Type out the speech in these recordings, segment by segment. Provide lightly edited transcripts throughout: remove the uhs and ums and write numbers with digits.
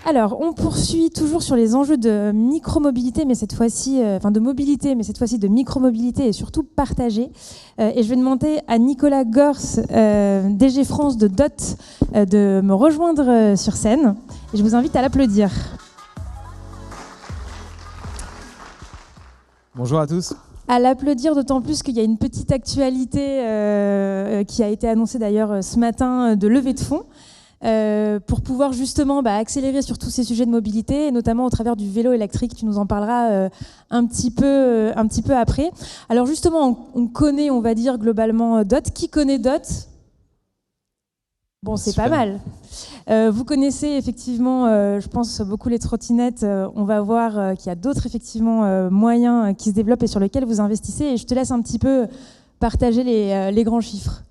Alors, on poursuit toujours sur les enjeux de micromobilité, mais cette fois-ci, de mobilité, mais cette fois-ci de micromobilité et surtout partagée. Et je vais demander à Nicolas Gors, DG France de DOT, de me rejoindre sur scène. Et je vous invite à l'applaudir. Bonjour à tous. À l'applaudir, d'autant plus qu'il y a une petite actualité qui a été annoncée d'ailleurs ce matin de levée de fonds. Pour pouvoir justement accélérer sur tous ces sujets de mobilité, et notamment au travers du vélo électrique. Tu nous en parleras un petit peu après. Alors justement, on connaît, on va dire, globalement DOT. Qui connaît DOT ? Bon, c'est super. Pas mal. Vous connaissez effectivement, je pense, beaucoup les trottinettes. On va voir qu'il y a d'autres effectivement moyens qui se développent et sur lesquels vous investissez. Et je te laisse un petit peu partager les grands chiffres.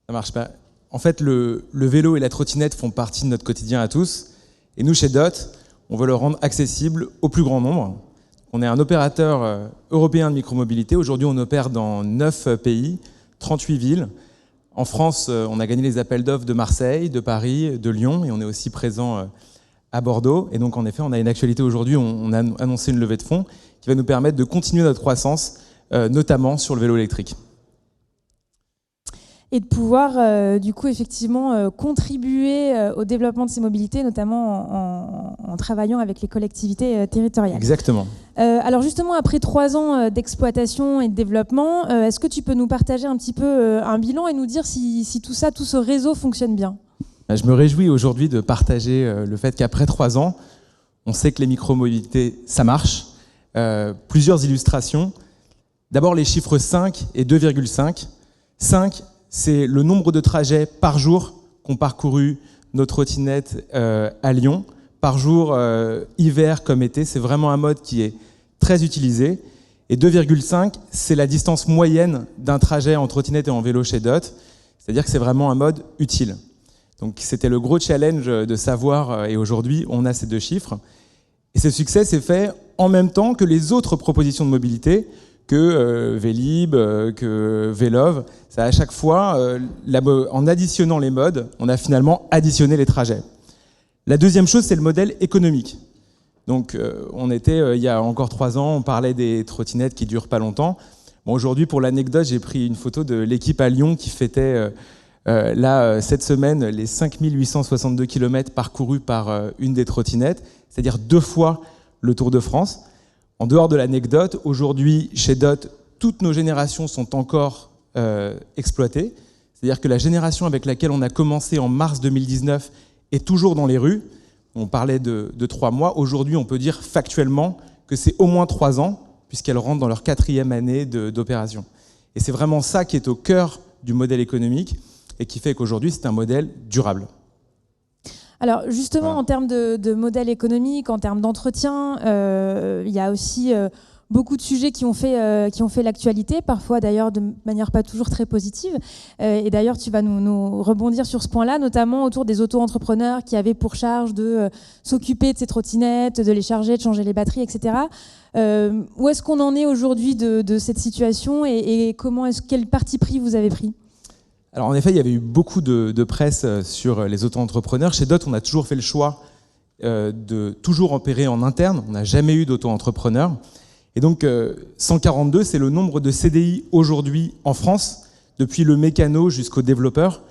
Ça marche pas. En fait, le vélo et la trottinette font partie de notre quotidien à tous. Et nous, chez DOT, on veut le rendre accessible au plus grand nombre. On est un opérateur européen de micromobilité. Aujourd'hui, on opère dans 9 pays, 38 villes. En France, on a gagné les appels d'offres de Marseille, de Paris, de Lyon, et on est aussi présent à Bordeaux. Et donc, en effet, on a une actualité aujourd'hui. On a annoncé une levée de fonds qui va nous permettre de continuer notre croissance, notamment sur le vélo électrique. Et de pouvoir, du coup, effectivement, contribuer au développement de ces mobilités, notamment en travaillant avec les collectivités territoriales. Exactement. Alors justement, après 3 ans d'exploitation et de développement, est-ce que tu peux nous partager un petit peu un bilan et nous dire si tout ça, tout ce réseau fonctionne bien ? Je me réjouis aujourd'hui de partager le fait qu'après 3 ans, on sait que les micromobilités, ça marche. Plusieurs illustrations. D'abord, les chiffres 5 et 2,5. 5, c'est le nombre de trajets par jour qu'ont parcouru nos trottinettes à Lyon. Par jour, hiver comme été, c'est vraiment un mode qui est très utilisé. Et 2,5, c'est la distance moyenne d'un trajet en trottinette et en vélo chez DOT. C'est-à-dire que c'est vraiment un mode utile. Donc c'était le gros challenge de savoir, et aujourd'hui, on a ces 2 chiffres. Et ce succès s'est fait en même temps que les autres propositions de mobilité, que Vélib, que Vélov. Ça, à chaque fois, en additionnant les modes, on a finalement additionné les trajets. La deuxième chose, c'est le modèle économique. Donc, il y a encore 3 ans, on parlait des trottinettes qui durent pas longtemps. Bon, aujourd'hui, pour l'anecdote, j'ai pris une photo de l'équipe à Lyon qui fêtait cette semaine les 5862 km parcourus par une des trottinettes, c'est-à-dire 2 fois le Tour de France. En dehors de l'anecdote, aujourd'hui, chez DOT, toutes nos générations sont encore exploitées. C'est-à-dire que la génération avec laquelle on a commencé en mars 2019 est toujours dans les rues. On parlait de 3 mois. Aujourd'hui, on peut dire factuellement que c'est au moins 3 ans, puisqu'elles rentrent dans leur 4e année d'opération. Et c'est vraiment ça qui est au cœur du modèle économique et qui fait qu'aujourd'hui, c'est un modèle durable. Alors justement, voilà. En termes de modèle économique, en termes d'entretien, il y a aussi beaucoup de sujets qui ont fait l'actualité, parfois d'ailleurs de manière pas toujours très positive. Et d'ailleurs, tu vas nous rebondir sur ce point-là, notamment autour des auto-entrepreneurs qui avaient pour charge de s'occuper de ces trottinettes, de les charger, de changer les batteries, etc. Où est-ce qu'on en est aujourd'hui de cette situation et quel parti pris vous avez pris ? Alors en effet, il y avait eu beaucoup de presse sur les auto-entrepreneurs. Chez DOT, on a toujours fait le choix de toujours opérer en interne. On n'a jamais eu d'auto-entrepreneur. Et donc 142, c'est le nombre de CDI aujourd'hui en France, depuis le mécano jusqu'au développeur.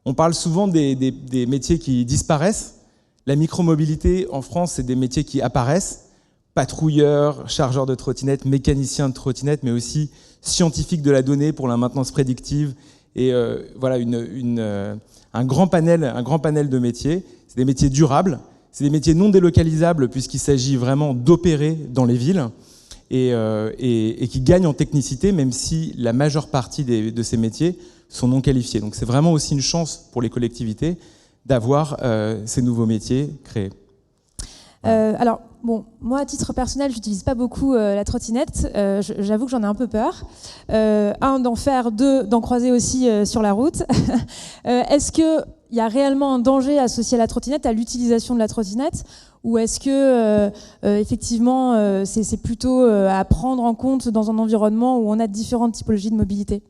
On parle souvent des métiers qui disparaissent. La micromobilité en France, c'est des métiers qui apparaissent. Patrouilleurs, chargeurs de trottinettes, mécaniciens de trottinettes, mais aussi scientifiques de la donnée pour la maintenance prédictive. Et voilà, un grand panel de métiers. C'est des métiers durables, c'est des métiers non délocalisables puisqu'il s'agit vraiment d'opérer dans les villes et qui gagnent en technicité, même si la majeure partie de ces métiers sont non qualifiés. Donc c'est vraiment aussi une chance pour les collectivités d'avoir ces nouveaux métiers créés. Alors, bon, moi, à titre personnel, je n'utilise pas beaucoup la trottinette. J'avoue que j'en ai un peu peur. 1, d'en faire, 2, d'en croiser aussi sur la route. Est-ce qu'il y a réellement un danger associé à la trottinette, à l'utilisation de la trottinette ? Ou est-ce que, effectivement, c'est plutôt à prendre en compte dans un environnement où on a différentes typologies de mobilité ?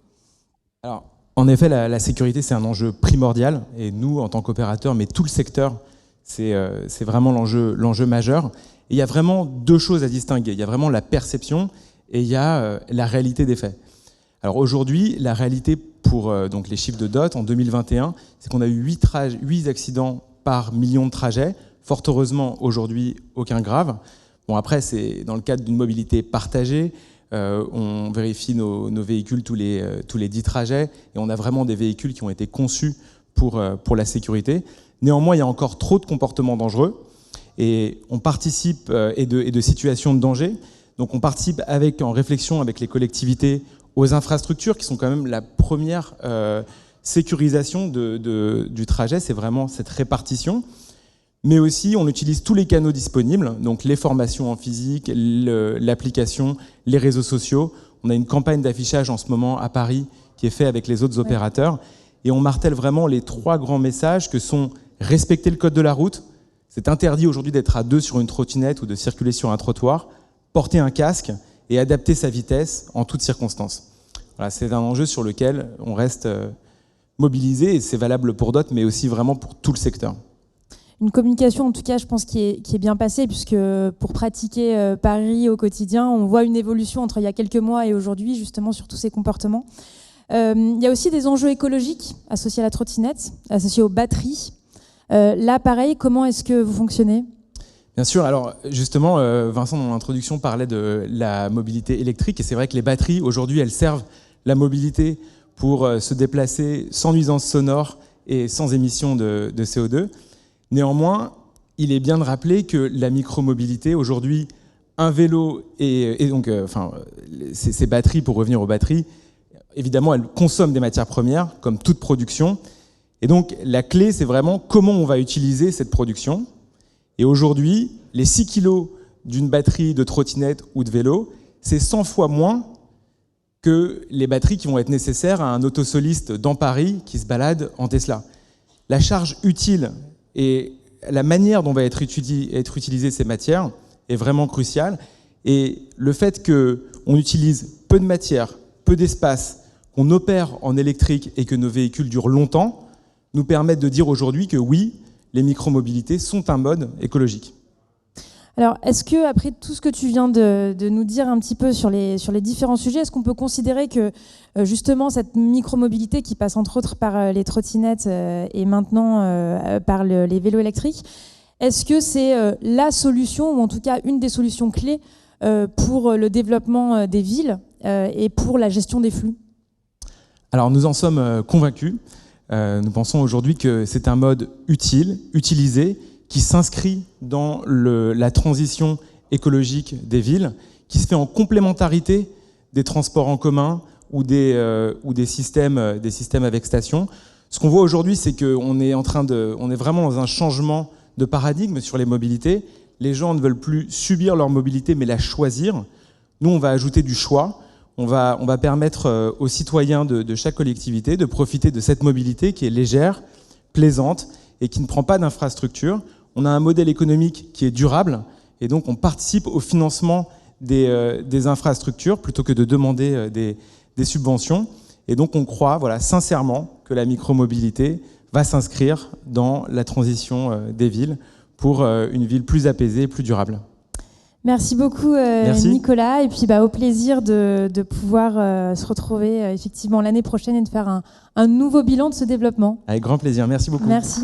Alors, en effet, la sécurité, c'est un enjeu primordial. Et nous, en tant qu'opérateurs, mais tout le secteur, C'est vraiment l'enjeu majeur. Et il y a vraiment deux choses à distinguer. Il y a vraiment la perception et il y a la réalité des faits. Alors aujourd'hui, la réalité pour donc les chiffres de DOT en 2021, c'est qu'on a eu 8 accidents par million de trajets. Fort heureusement, aujourd'hui, aucun grave. Bon, après, c'est dans le cadre d'une mobilité partagée. On vérifie nos véhicules tous les 10 trajets et on a vraiment des véhicules qui ont été conçus pour la sécurité. Néanmoins, il y a encore trop de comportements dangereux et on participe et de situations de danger. Donc on participe en réflexion avec les collectivités aux infrastructures qui sont quand même la première sécurisation du trajet, c'est vraiment cette répartition. Mais aussi, on utilise tous les canaux disponibles, donc les formations en physique, l'application, les réseaux sociaux. On a une campagne d'affichage en ce moment à Paris qui est faite avec les autres opérateurs. Et on martèle vraiment les 3 grands messages que sont respecter le code de la route. C'est interdit aujourd'hui d'être à 2 sur une trottinette ou de circuler sur un trottoir, porter un casque et adapter sa vitesse en toutes circonstances. Voilà, c'est un enjeu sur lequel on reste mobilisé et c'est valable pour d'autres, mais aussi vraiment pour tout le secteur. Une communication, en tout cas, je pense, qui est bien passée, puisque pour pratiquer Paris au quotidien, on voit une évolution entre il y a quelques mois et aujourd'hui, justement, sur tous ces comportements. Il y a aussi des enjeux écologiques associés à la trottinette, associés aux batteries. Là, pareil, comment est-ce que vous fonctionnez ? Bien sûr. Alors, justement, Vincent, dans l'introduction, parlait de la mobilité électrique. Et c'est vrai que les batteries, aujourd'hui, elles servent la mobilité pour se déplacer sans nuisance sonore et sans émission de CO2. Néanmoins, il est bien de rappeler que la micromobilité, aujourd'hui, un vélo et donc ces batteries, pour revenir aux batteries, évidemment, elles consomment des matières premières, comme toute production. Et donc, la clé, c'est vraiment comment on va utiliser cette production. Et aujourd'hui, les 6 kilos d'une batterie de trottinette ou de vélo, c'est 100 fois moins que les batteries qui vont être nécessaires à un autosoliste dans Paris qui se balade en Tesla. La charge utile et la manière dont va être utilisées ces matières est vraiment cruciale. Et le fait qu'on utilise peu de matière, peu d'espace, qu'on opère en électrique et que nos véhicules durent longtemps, nous permettent de dire aujourd'hui que oui, les micromobilités sont un mode écologique. Alors, est-ce que, après tout ce que tu viens de nous dire un petit peu sur les différents sujets, est-ce qu'on peut considérer que justement cette micromobilité qui passe entre autres par les trottinettes et maintenant par les vélos électriques, est-ce que c'est la solution, ou en tout cas une des solutions clés pour le développement des villes et pour la gestion des flux ? Alors, nous en sommes convaincus. Nous pensons aujourd'hui que c'est un mode utile, utilisé, qui s'inscrit dans la transition écologique des villes, qui se fait en complémentarité des transports en commun ou des systèmes avec station. Ce qu'on voit aujourd'hui, c'est qu'on est vraiment dans un changement de paradigme sur les mobilités. Les gens ne veulent plus subir leur mobilité, mais la choisir. Nous, on va ajouter du choix. On va permettre aux citoyens de chaque collectivité de profiter de cette mobilité qui est légère, plaisante et qui ne prend pas d'infrastructure. On a un modèle économique qui est durable et donc on participe au financement des infrastructures plutôt que de demander des subventions. Et donc on croit sincèrement que la micromobilité va s'inscrire dans la transition des villes pour une ville plus apaisée, plus durable. Merci beaucoup Nicolas, et puis au plaisir de pouvoir se retrouver effectivement l'année prochaine et de faire un nouveau bilan de ce développement. Avec grand plaisir, merci beaucoup. Merci.